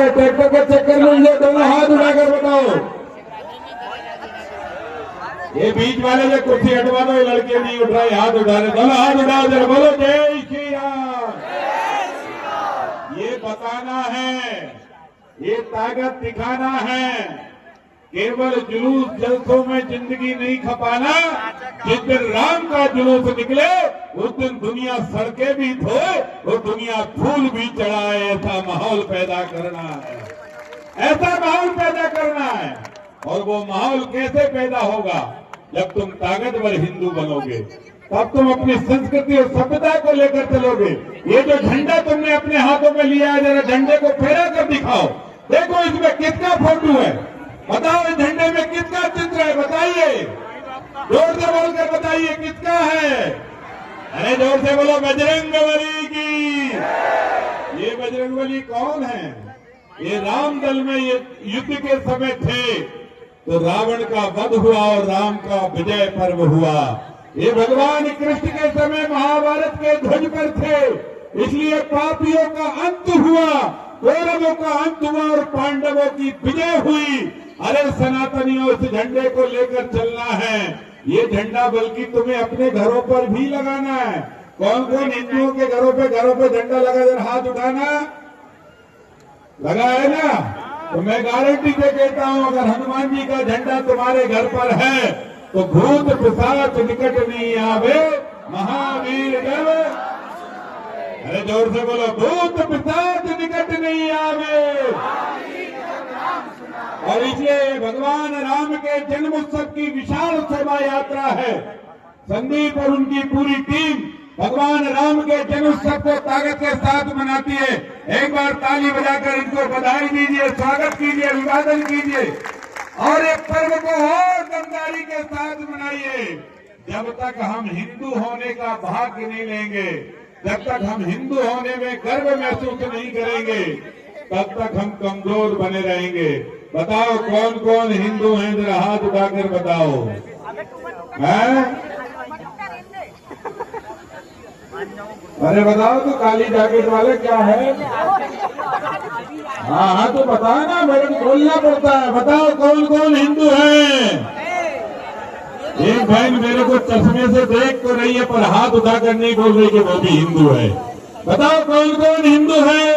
है ट्रैक्टर के चक्कर में ये दोनों हाथ उठाकर बताओ। ये बीच वाले जो कुर्सी हटवा दो, ये लड़के नहीं उठ रहे, हाथ उठा रहे, दोनों हाथ उठाओ जरा, बोलो जय श्री राम। ये बताना है, ये ताकत दिखाना है, केवल जुलूस जलसों में जिंदगी नहीं खपाना। जिस दिन राम का जुलूस निकले उस दिन दुनिया सड़कें भी धोए और दुनिया फूल भी चढ़ाए, ऐसा माहौल पैदा करना है, ऐसा माहौल पैदा करना है। और वो माहौल कैसे पैदा होगा? जब तुम ताकतवर हिंदू बनोगे, तब तुम अपनी संस्कृति और सभ्यता को लेकर चलोगे। ये जो झंडा तुमने अपने हाथों में लिया है, जरा झंडे को फहरा कर दिखाओ, देखो इसमें किसका फोटो है, बताओ इस झंडे में किसका चित्र है, बताइए, जोर से बोलकर बताइए किसका है। अरे जोर से बोलो बजरंगबली की। ये बजरंगबली कौन है? ये राम दल में ये युद्ध के समय थे तो रावण का वध हुआ और राम का विजय पर्व हुआ। ये भगवान कृष्ण के समय महाभारत के ध्वज पर थे, इसलिए पापियों का अंत हुआ, कौरवों का अंत हुआ और पांडवों की विजय हुई। अरे सनातनियों, इस झंडे को लेकर चलना है। ये झंडा बल्कि तुम्हें अपने घरों पर भी लगाना है। कौन कौन हिंदुओं के घरों पे झंडा लगा, जरा हाथ उठाना। लगा है ना? तो मैं गारंटी से कहता हूं, अगर हनुमान जी का झंडा तुम्हारे घर पर है तो भूत पिशाच निकट नहीं आवे, महावीर जब। अरे जोर से बोलो, भूत पिशाच निकट नहीं आवे। और इसलिए भगवान राम के जन्म उत्सव की विशाल शोभा यात्रा है। संदीप और उनकी पूरी टीम भगवान राम के जन्म उत्सव को ताकत के साथ मनाती है। एक बार ताली बजाकर इनको बधाई दीजिए, स्वागत कीजिए, अभिवादन कीजिए और एक पर्व को और दमदारी के साथ मनाइए। जब तक हम हिंदू होने का भाग्य नहीं लेंगे, जब तक हम हिंदू होने में गर्व महसूस नहीं करेंगे, तब तक हम कमजोर बने रहेंगे। बताओ कौन कौन हिंदू हैं, जरा हाथ उठाकर बताओ। हैं? अरे बताओ तो, काली जैकेट वाले क्या है? हाँ तो बताओ ना, मेरे को बोलना पड़ता है। बताओ कौन कौन हिंदू हैं? एक बहन मेरे को चश्मे से देख तो रही है पर हाथ उठाकर नहीं बोल रही कि वो भी हिंदू है। बताओ कौन कौन हिंदू है?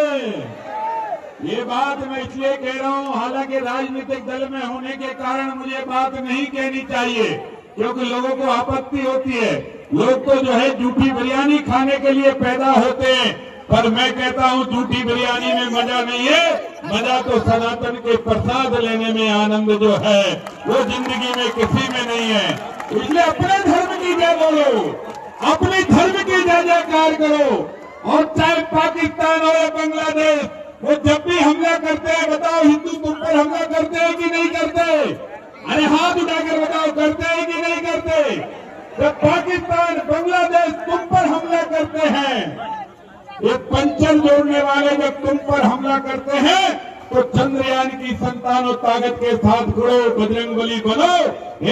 ये बात मैं इसलिए कह रहा हूं, हालांकि राजनीतिक दल में होने के कारण मुझे बात नहीं कहनी चाहिए, क्योंकि लोगों को आपत्ति होती है। लोग तो जो है झूठी बिरयानी खाने के लिए पैदा होते हैं, पर मैं कहता हूं झूठी बिरयानी में मजा नहीं है, मजा तो सनातन के प्रसाद लेने में आनंद जो है वो जिंदगी में किसी में नहीं है। इसलिए अपने धर्म की जय बोलो, अपने धर्म की जय जयकार करो। और चाहे पाकिस्तान हो या बांग्लादेश, वो जब भी हमला करते हैं, बताओ हिंदू तुम पर हमला करते हैं कि नहीं करते? अरे हाथ उठाकर बताओ, करते हैं कि नहीं करते? जब पाकिस्तान बांग्लादेश तुम पर हमला करते हैं, ये पंचम जोड़ने वाले जब तुम पर हमला करते हैं, तो चंद्रयान की संतान और ताकत के साथ खड़ो, बजरंगबली बनो।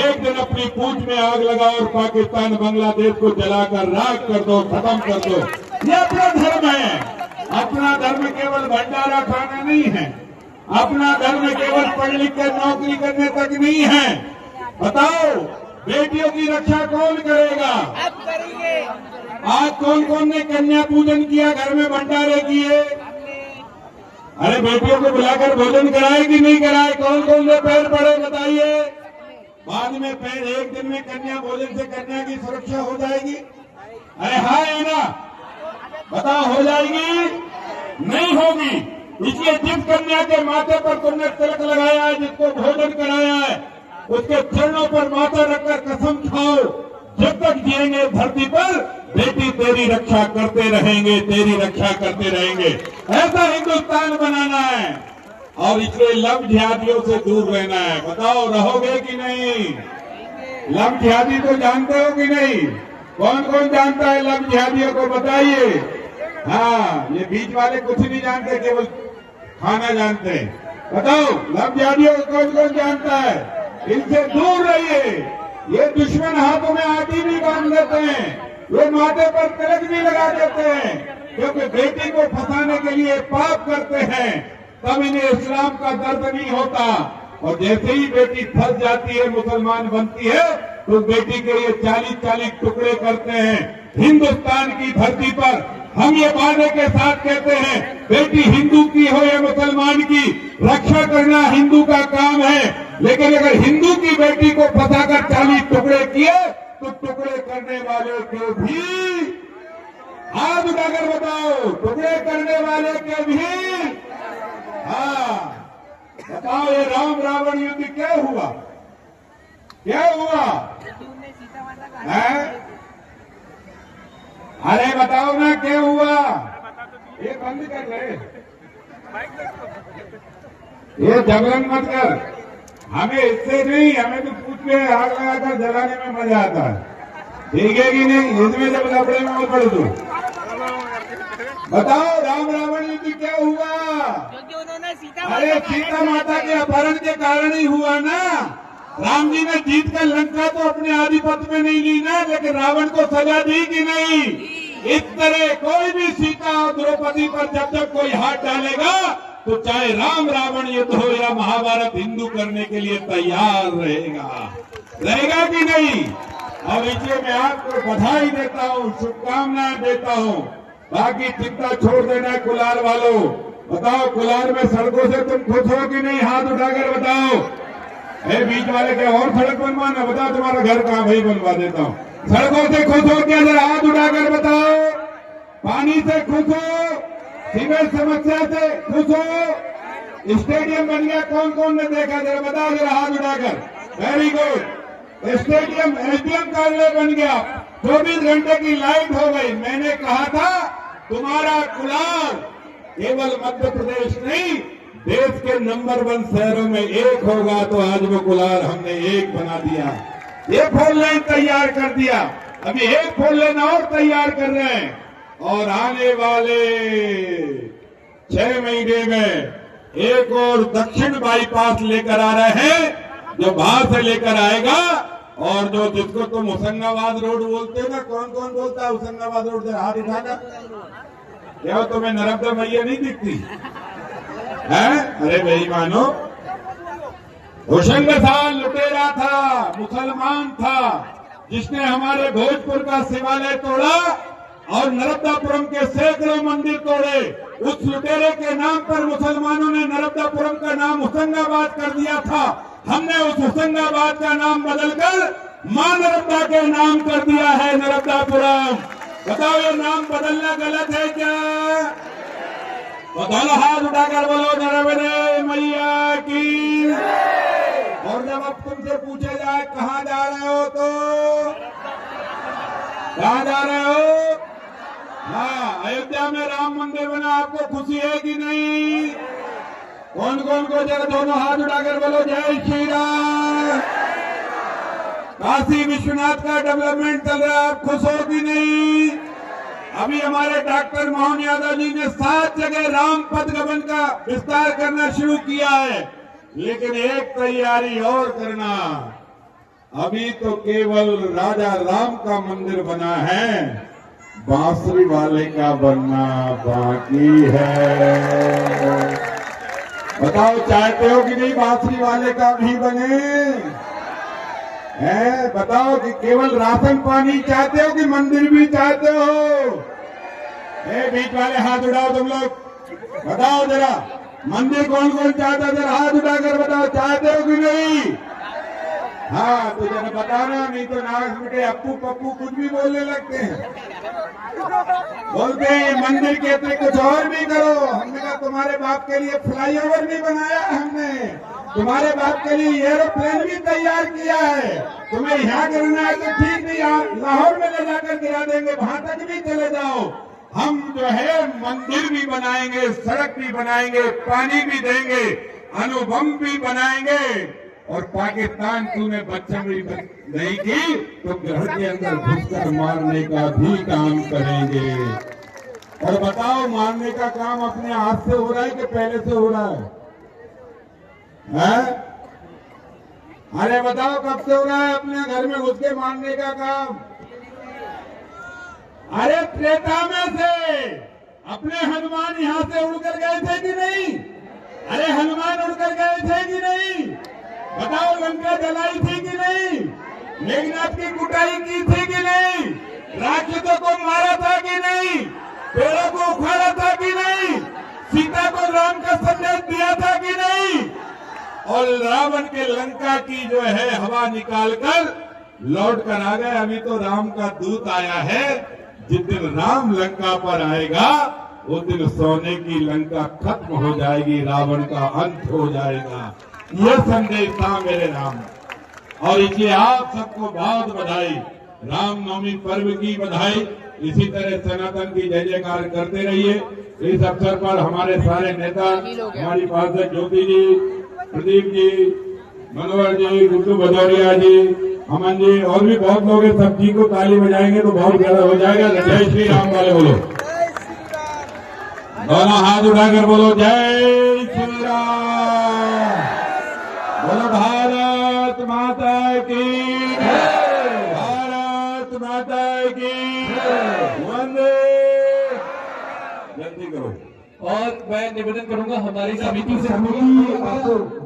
एक दिन अपनी पूंछ में आग लगाओ और पाकिस्तान बांग्लादेश को जलाकर राख कर दो, खत्म कर दो। ये अपना धर्म है। अपना धर्म केवल भंडारा खाना नहीं है, अपना धर्म केवल पढ़ लिख कर नौकरी करने तक नहीं है। बताओ बेटियों की रक्षा कौन करेगा? आज कौन कौन ने कन्या पूजन किया, घर में भंडारे किए? अरे बेटियों को बुलाकर भोजन कराए कि नहीं कराए? कौन कौन ने पैर पड़े बताइए? बाद में पैर, एक दिन में कन्या भोजन से कन्या की सुरक्षा हो जाएगी? अरे हाँ है ना? बताओ हो जाएगी? नहीं होगी। इसलिए जिस कन्या के माथे पर तुमने तिलक लगाया है, जिसको भोजन कराया है, उसके चरणों पर माथा रखकर कसम खाओ, जब तक जिएंगे धरती पर बेटी तेरी रक्षा करते रहेंगे, तेरी रक्षा करते रहेंगे। ऐसा हिंदुस्तान बनाना है और इसलिए लव जिहादियों से दूर रहना है। बताओ रहोगे कि नहीं? लव जिहादी तो जानते हो कि नहीं? कौन कौन जानता है लव जिहादियों को? बताइए। हाँ, ये बीच वाले कुछ नहीं जानते, केवल खाना जानते हैं। बताओ लव जिहादियों को कौन कौन जानता है? इनसे दूर रहिए। ये दुश्मन हाथों में आटी भी बांध लेते हैं, ये माथे पर तिलक भी लगा देते हैं, क्योंकि बेटी को फंसाने के लिए पाप करते हैं। तब इन्हें इस्लाम का दर्द नहीं होता। और जैसे ही बेटी फंस जाती है, मुसलमान बनती है, तो बेटी के ये 40-40 टुकड़े करते हैं। हिंदुस्तान की धरती पर हम ये वादे के साथ कहते हैं, बेटी हिंदू की हो या मुसलमान की, रक्षा करना हिंदू का काम है। लेकिन अगर हिंदू की बेटी को फंसाकर 40 टुकड़े किए, तो टुकड़े करने वाले के भी हाथ उठाकर बताओ, टुकड़े करने वाले के भी। हाँ, बताओ ये राम रावण युद्ध क्या हुआ? क्या हुआ है? अरे बताओ ना क्या हुआ? ये बंद कर रहे, ये जबरन मत कर। हमें इससे नहीं, हमें तो पूछ के आग लगाकर जलाने में मजा आता है, ठीक है कि नहीं? इसमें जब लफड़े में मत पड़ दो। बताओ राम रावण युद्ध क्या हुआ? अरे सीता माता के अपहरण के कारण ही हुआ ना। राम जी ने जीत कर लंका तो अपने आधिपत्य में नहीं ली ना, लेकिन रावण को सजा दी कि नहीं? इस तरह कोई भी सीता और द्रौपदी पर जब जब कोई हाथ डालेगा, तो चाहे राम रावण युद्ध हो या महाभारत, हिंदू करने के लिए तैयार रहेगा कि नहीं? और इसलिए मैं आपको बधाई देता हूँ, शुभकामनाएं देता हूँ। बाकी चिंता छोड़ देना कुलार वालों। बताओ कुलार में सड़कों से तुम खुश हो कि नहीं? हाथ उठाकर बताओ। बीच वाले क्या और सड़क बनवाना? बताओ तुम्हारा घर कहाँ, वही बनवा देता हूँ। सड़कों से खुश हो क्या? जरा हाथ उठाकर बताओ। पानी से खुश हो? सीमेंट समस्या से खुश हो? स्टेडियम बन गया, कौन कौन ने देखा? जरा बताओ, जरा हाथ उठाकर। Very good. स्टेडियम एसडीएम कार्यालय बन गया, 24 घंटे की लाइट हो गई। मैंने कहा था तुम्हारा कुलार केवल मध्य प्रदेश नहीं, देश के नंबर 1 शहरों में एक होगा। तो आज वो कुलार हमने एक बना दिया, एक 4 लाइन तैयार कर दिया। अभी एक 4 लाइन और तैयार कर रहे हैं, और आने वाले 6 महीने में एक और दक्षिण बाईपास लेकर आ रहे हैं, जो बाहर से लेकर आएगा। और जो जिसको तुम होशंगाबाद रोड बोलते हो ना, कौन कौन बोलता है होशंगाबाद रोड? जरा हाथ उठाना। क्या तुम्हें नर्मदा मैया नहीं दिखती है? अरे बेईमानो, होशंगाबाद लुटेरा था, मुसलमान था, जिसने हमारे भोजपुर का शिवालय तोड़ा और नर्मदापुरम के सैकड़ों मंदिर तोड़े। उस लुटेरे के नाम पर मुसलमानों ने नर्मदापुरम का नाम होशंगाबाद कर दिया था। हमने उस होशंगाबाद का नाम बदलकर मां नर्मदा के नाम कर दिया है, नर्मदापुरम। बताओ ये नाम बदलना गलत है क्या? बताओ, हाथ उठाकर बोलो नर्मदे मैया की। और जब अब तुमसे पूछा जाए कहाँ जा रहे हो, तो कहाँ जा रहे हो? हाँ, अयोध्या में राम मंदिर बना, आपको खुशी है कि नहीं? कौन कौन को? जरा दोनों हाथ उठाकर बोलो जय श्री राम। काशी विश्वनाथ का डेवलपमेंट चल रहा है, आप खुश हो कि नहीं? अभी हमारे डॉक्टर मोहन यादव जी ने 7 जगह राम पथ गमन का विस्तार करना शुरू किया है। लेकिन एक तैयारी और करना, अभी तो केवल राजा राम का मंदिर बना है, बांसुरी वाले का बनना बाकी है। बताओ चाहते हो कि नहीं बांसुरी वाले का भी बने? है बताओ कि केवल राशन पानी चाहते हो कि मंदिर भी चाहते हो? बीच वाले हाथ उठाओ तुम लोग, बताओ जरा मंदिर कौन कौन चाहता है? जरा हाथ उठाकर बताओ, चाहते हो कि नहीं? हाँ तो जरा बताना, नहीं तो नाक मिटे अप्पू पप्पू कुछ भी बोलने लगते हैं। बोलते हैं मंदिर के अतिरिक्त कुछ और भी करो। हमने कहा तुम्हारे बाप के लिए फ्लाईओवर नहीं बनाया, हमने तुम्हारे बाप के लिए एरोप्लेन भी तैयार किया है। तुम्हें यहाँ गिरना है तो ठीक नहीं, लाहौर में ले जाकर गिरा देंगे, वहां तक भी चले जाओ। हम जो है मंदिर भी बनाएंगे, सड़क भी बनाएंगे, पानी भी देंगे, अणुबम भी बनाएंगे। और पाकिस्तान तूने बच्चें नहीं की तो घर के अंदर घुसकर मारने का भी काम करेंगे। और बताओ मारने का काम अपने हाथ से हो रहा है कि पहले से हो रहा है? अरे बताओ कब से हो रहा है अपने घर में घुस के मारने का काम? अरे त्रेता में से अपने हनुमान यहां से उड़कर गए थे कि नहीं? लेकर गए थे कि नहीं? बताओ, लंका जलाई थी कि नहीं? मेघनाथ की कुटाई की थी कि नहीं? राक्षसों को मारा था कि नहीं? पेड़ों को उखाड़ा था कि नहीं? सीता को राम का संदेश दिया था कि नहीं? और रावण के लंका की जो है हवा निकालकर लौट कर आ गए। अभी तो राम का दूत आया है। जिस दिन राम लंका पर आएगा उस दिन सोने की लंका खत्म हो जाएगी, रावण का अंत हो जाएगा। यह संदेश था मेरे राम। और इसलिए आप सबको बहुत बधाई, रामनवमी पर्व की बधाई। इसी तरह सनातन की जय जयकार करते रहिए। इस अवसर पर हमारे सारे नेता, हमारी पार्षद ज्योति जी, प्रदीप जी, मनोहर जी, गुड्डू भदौरिया जी, अमन जी और भी बहुत लोग हैं। सब जी को ताली बजाएंगे तो बहुत ज्यादा हो जाएगा। जय श्री राम वाले बोलो, दोनों हाथ उठाकर बोलो जय श्री राम। बोलो भारत माता की, भारत माता की वंदे। जल्दी करो। और मैं निवेदन करूंगा हमारी समिति से